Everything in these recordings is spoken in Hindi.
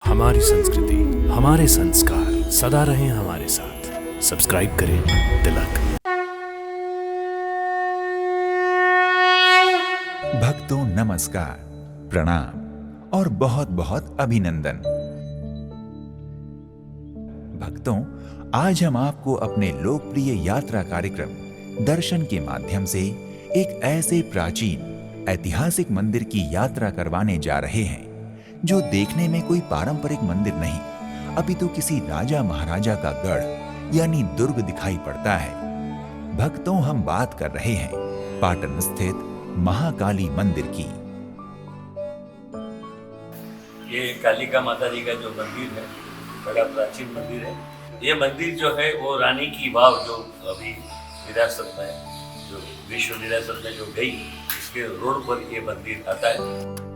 हमारी संस्कृति, हमारे संस्कार सदा रहें हमारे साथ। सब्सक्राइब करें तिलक। भक्तों नमस्कार, प्रणाम और बहुत बहुत अभिनंदन। भक्तों, आज हम आपको अपने लोकप्रिय यात्रा कार्यक्रम दर्शन के माध्यम से एक ऐसे प्राचीन ऐतिहासिक मंदिर की यात्रा करवाने जा रहे हैं जो देखने में कोई पारंपरिक मंदिर नहीं, अपितु किसी राजा महाराजा का गढ़ यानी दुर्ग दिखाई पड़ता है। भक्तों, हम बात कर रहे हैं पाटन स्थित महाकाली मंदिर की। ये कालिका माता जी का जो मंदिर है, बड़ा प्राचीन मंदिर है। ये मंदिर जो है वो रानी की वाव जो अभी विरासत में, जो विश्व विरासत में जो गई, इसके रोड पर ये मंदिर आता है।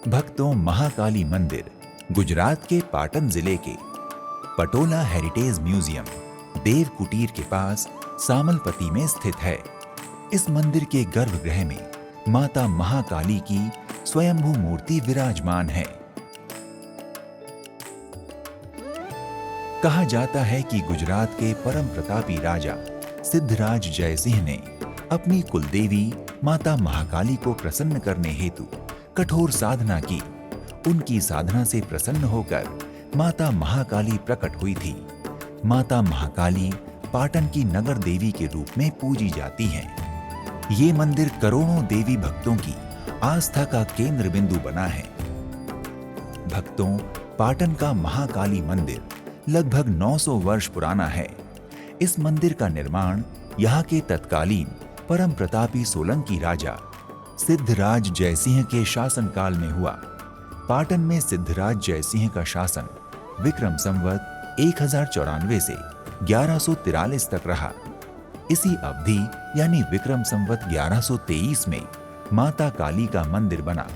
भक्तों, महाकाली मंदिर गुजरात के पाटन जिले के पटोला हेरिटेज म्यूजियम देव कुटीर के पास सामलपति में स्थित है। इस मंदिर के गर्भगृह में माता महाकाली की स्वयंभू मूर्ति विराजमान है। कहा जाता है कि गुजरात के परम प्रतापी राजा सिद्धराज जयसिंह ने अपनी कुलदेवी माता महाकाली को प्रसन्न करने हेतु कठोर साधना की। उनकी साधना से प्रसन्न होकर माता महाकाली प्रकट हुई थी। माता महाकाली पाटन की नगर देवी के रूप में पूजी जाती हैं। ये मंदिर करोड़ों देवी भक्तों की आस्था का केंद्र बिंदु बना है। भक्तों, पाटन का महाकाली मंदिर लगभग 900 वर्ष पुराना है। इस मंदिर का निर्माण यहाँ के तत्कालीन परम प्रतापी सोलंकी राजा सिद्धराज जयसिंह के शासनकाल में हुआ। पाटन में सिद्धराज जयसिंह का शासन विक्रम संवत 1094 से 1143 तक रहा। इसी अवधि यानी विक्रम संवत 1123 में माता काली का मंदिर बना।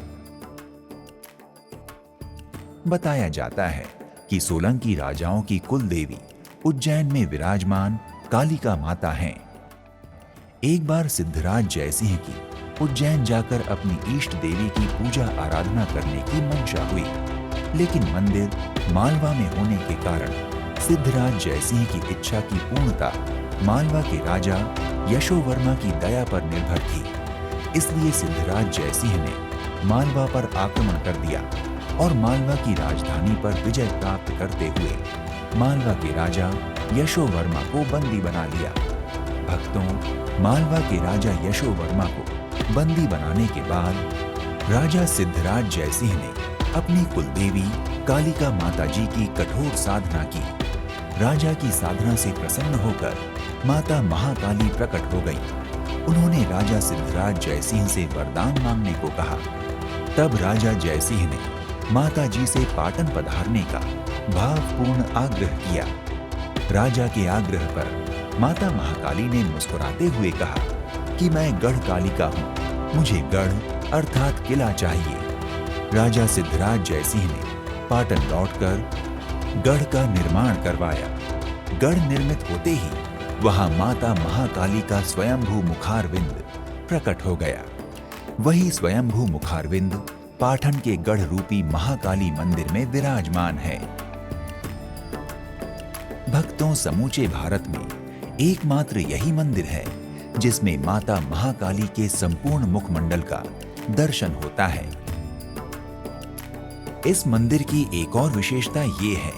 बताया जाता है कि सोलंकी राजाओं की कुल देवी उज्जैन में विराजमान कालिका माता हैं। एक बार सिद्धराज जयसिंह की उज्जैन जाकर अपनी इष्ट देवी की पूजा आराधना करने की मंशा हुई, लेकिन मंदिर मालवा में होने के कारण सिद्धराज जयसिंह की इच्छा की पूर्णता मालवा के राजा यशोवर्मा की दया पर निर्भर थी। इसलिए सिद्धराज जयसिंह ने मालवा पर आक्रमण कर दिया और मालवा की राजधानी पर विजय प्राप्त करते हुए मालवा के राजा यशोवर्मा को बंदी बना लिया। भक्तों, मालवा के राजा यशोवर्मा को बंदी बनाने के बाद राजा सिद्धराज जयसिंह ने अपनी कुलदेवी कालिका माता जी की कठोर साधना की। राजा की साधना से प्रसन्न होकर माता महाकाली प्रकट हो गई। उन्होंने राजा सिद्धराज जयसिंह से वरदान मांगने को कहा। तब राजा जयसिंह ने माता जी से पाटन पधारने का भावपूर्ण आग्रह किया। राजा के आग्रह पर माता महाकाली ने मुस्कुराते हुए कहा कि मैं गढ़ कालिका हूँ, मुझे गढ़ अर्थात किला चाहिए। राजा सिद्धराज जयसिंह ने पाटन लौटकर गढ़ का निर्माण करवाया। गढ़ निर्मित होते ही वहां माता महाकाली का स्वयंभू मुखारविंद प्रकट हो गया। वही स्वयंभू मुखारविंद पाटन के गढ़ रूपी महाकाली मंदिर में विराजमान है। भक्तों, समूचे भारत में एकमात्र यही मंदिर है जिसमें माता महाकाली के संपूर्ण मुखमंडल का दर्शन होता है। इस मंदिर की एक और विशेषता ये है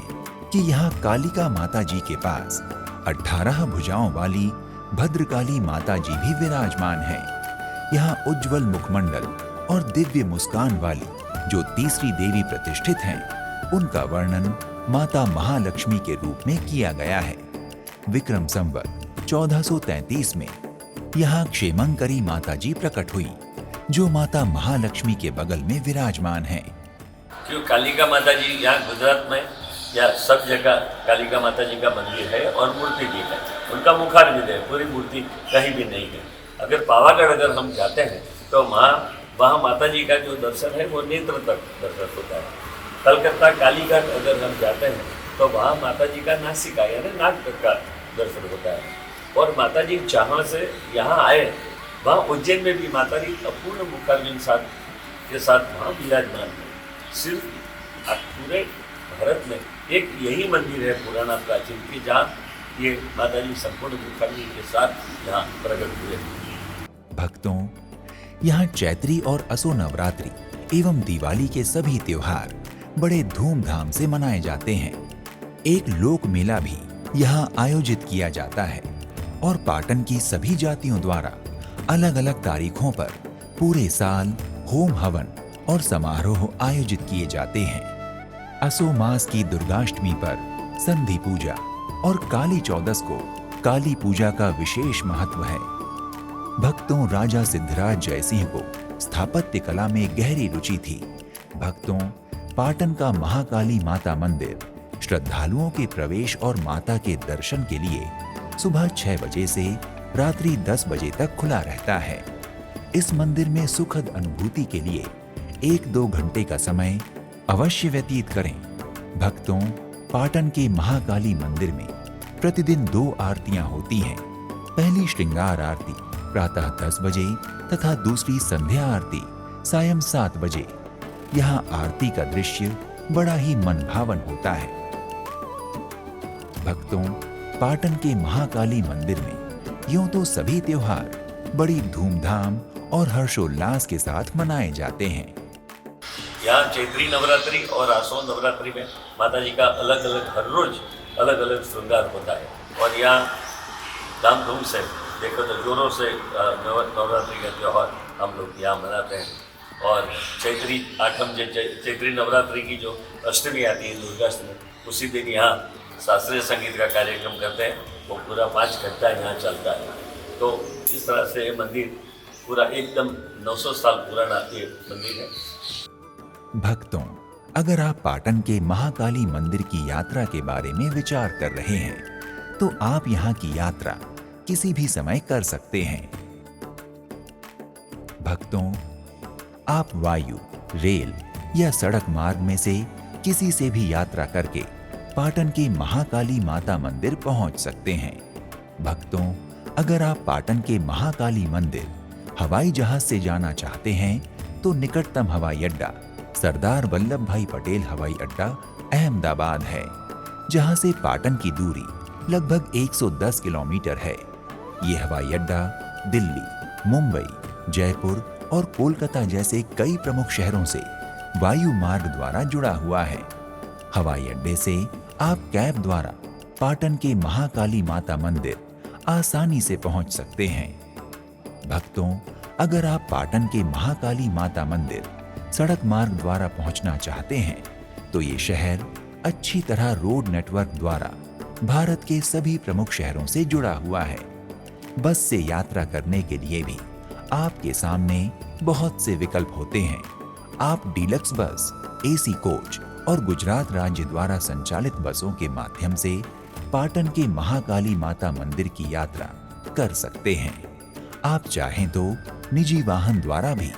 कि यहाँ कालिका माता जी के पास 18 भुजाओं वाली भद्रकाली माता जी भी विराजमान है। यहाँ उज्जवल मुखमंडल और दिव्य मुस्कान वाली जो तीसरी देवी प्रतिष्ठित हैं, उनका वर्णन माता महालक्ष्मी के रूप में किया गया है। विक्रम संवत 1433 में यहाँ क्षेमंकरी माता जी प्रकट हुई, जो माता महालक्ष्मी के बगल में विराजमान है। क्यों कालिका माता जी यहाँ गुजरात में या सब जगह कालिका माता जी का मंदिर है और मूर्ति भी है, उनका मुखारविंद है, पूरी मूर्ति कहीं भी नहीं है। अगर पावागढ़ अगर हम जाते हैं तो वहाँ माता जी का जो दर्शन है वो नेत्र तक दर्शन होता है। कलकत्ता कालीघाट अगर हम जाते हैं तो वहाँ माता जी का नासिका यानी नाक तक का दर्शन होता है। और माता जी जहाँ से यहाँ आए वहाँ उज्जैन में भी माता जी अपूर्ण मुखारविंद के साथ वहाँ विराजमान है। सिर्फ पूरे भारत में एक यही मंदिर है पुराना प्राचीन कि जहाँ ये माता जी संपूर्ण मुखाग्नि के साथ यहाँ प्रकट हुए। भक्तों, यहाँ चैत्री और असो नवरात्रि एवं दिवाली के सभी त्योहार बड़े धूमधाम से मनाए जाते हैं। एक लोक मेला भी यहाँ आयोजित किया जाता है और पाटन की सभी जातियों द्वारा अलग अलग तारीखों पर पूरे साल होम हवन और समारोह आयोजित किए जाते हैं। असो मास की दुर्गाष्टमी पर संधि पूजा और काली चौदस को काली पूजा का विशेष महत्व है। भक्तों, राजा सिद्धराज जयसिंह को स्थापत्य कला में गहरी रुचि थी। भक्तों, पाटन का महाकाली माता मंदिर श्रद्धालुओं के प्रवेश और माता के दर्शन के लिए सुबह 6 बजे से रात्रि 10 बजे तक खुला रहता है। इस मंदिर में सुखद अनुभूति के लिए 1-2 घंटे का समय अवश्य व्यतीत करें। भक्तों, पाटन के महाकाली मंदिर में प्रतिदिन 2 आरतियां होती हैं। पहली श्रृंगार आरती प्रातः 10 बजे तथा दूसरी संध्या आरती सायं 7 बजे। यहाँ आरती का दृश्य बड़ा ही मनभावन होता है। भक्तों, पाटन के महाकाली मंदिर में यूं तो सभी त्योहार बड़ी धूमधाम और हर्षोल्लास के साथ मनाए जाते हैं। यहाँ चैत्री नवरात्रि और आसो नवरात्रि में माता जी का अलग अलग हर रोज अलग अलग श्रृंगार होता है और यहाँ धामधूम से देखो तो जोरों से नवरात्रि का त्यौहार हम लोग यहाँ मनाते हैं। और चैत्री आठम चैत्री नवरात्रि की जो अष्टमी आती है दुर्गाष्टमी, उसी दिन यहाँ शास्त्रीय संगीत का कार्यक्रम करते हैं। वो पूरा 5 घंटा यहाँ चलता है। तो इस तरह से ये मंदिर पूरा एकदम 900 साल पुराना ये मंदिर है। भक्तों, अगर आप पाटन के महाकाली मंदिर की यात्रा के बारे में विचार कर रहे हैं तो आप यहाँ की यात्रा किसी भी समय कर सकते हैं। भक्तों, आप वायु, रेल या सड़क मार्ग में से किसी से भी यात्रा करके पाटन के महाकाली माता मंदिर पहुंच सकते हैं। भक्तों, अगर आप पाटन के महाकाली मंदिर हवाई जहाज से जाना चाहते हैं तो निकटतम हवाई अड्डा सरदार वल्लभ भाई पटेल हवाई अड्डा अहमदाबाद है, जहां से पाटन की दूरी लगभग 110 किलोमीटर है। ये हवाई अड्डा दिल्ली, मुंबई, जयपुर और कोलकाता जैसे कई प्रमुख शहरों से वायु मार्ग द्वारा जुड़ा हुआ है। हवाई अड्डे से आप कैब द्वारा पाटन के महाकाली माता मंदिर आसानी से पहुंच सकते हैं। भक्तों, अगर आप पाटन के महाकाली माता मंदिर सड़क मार्ग द्वारा पहुंचना चाहते हैं तो ये शहर अच्छी तरह रोड नेटवर्क द्वारा भारत के सभी प्रमुख शहरों से जुड़ा हुआ है। बस से यात्रा करने के लिए भी आपके सामने बहुत से विकल्प होते हैं। आप डीलक्स बस, एसी कोच और गुजरात राज्य द्वारा संचालित बसों के माध्यम से पाटन के महाकाली माता मंदिर की यात्रा कर सकते हैं। आप चाहें तो निजी वाहन द्वारा भी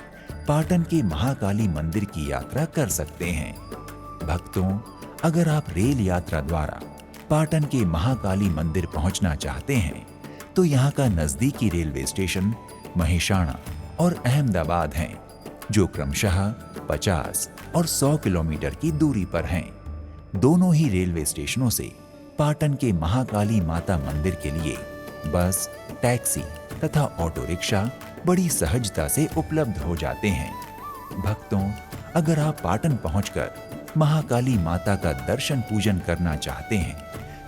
पाटन के महाकाली मंदिर की यात्रा कर सकते हैं। भक्तों, अगर आप रेल यात्रा द्वारा पाटन के महाकाली मंदिर पहुंचना चाहते हैं तो यहाँ का नजदीकी रेलवे स्टेशन महेशाणा और अहमदाबाद हैं, जो क्रमशः 50 और 100 किलोमीटर की दूरी पर हैं। दोनों ही रेलवे स्टेशनों से पाटन के महाकाली माता मंदिर के लिए बस, टैक्सी तथा ऑटो रिक्शा बड़ी सहजता से उपलब्ध हो जाते हैं। भक्तों, अगर आप पाटन पहुंचकर महाकाली माता का दर्शन पूजन करना चाहते हैं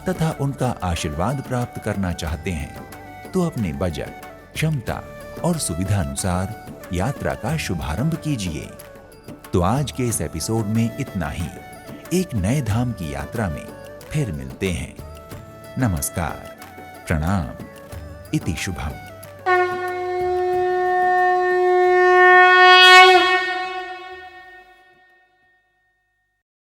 तथा उनका आशीर्वाद प्राप्त करना चाहते हैं तो अपने बजट, क्षमता और सुविधा अनुसार यात्रा का शुभारंभ कीजिए। तो आज के इस एपिसोड में इतना ही। एक नए धाम की यात्रा में फिर मिलते हैं। नमस्कार, प्रणाम, इति शुभम।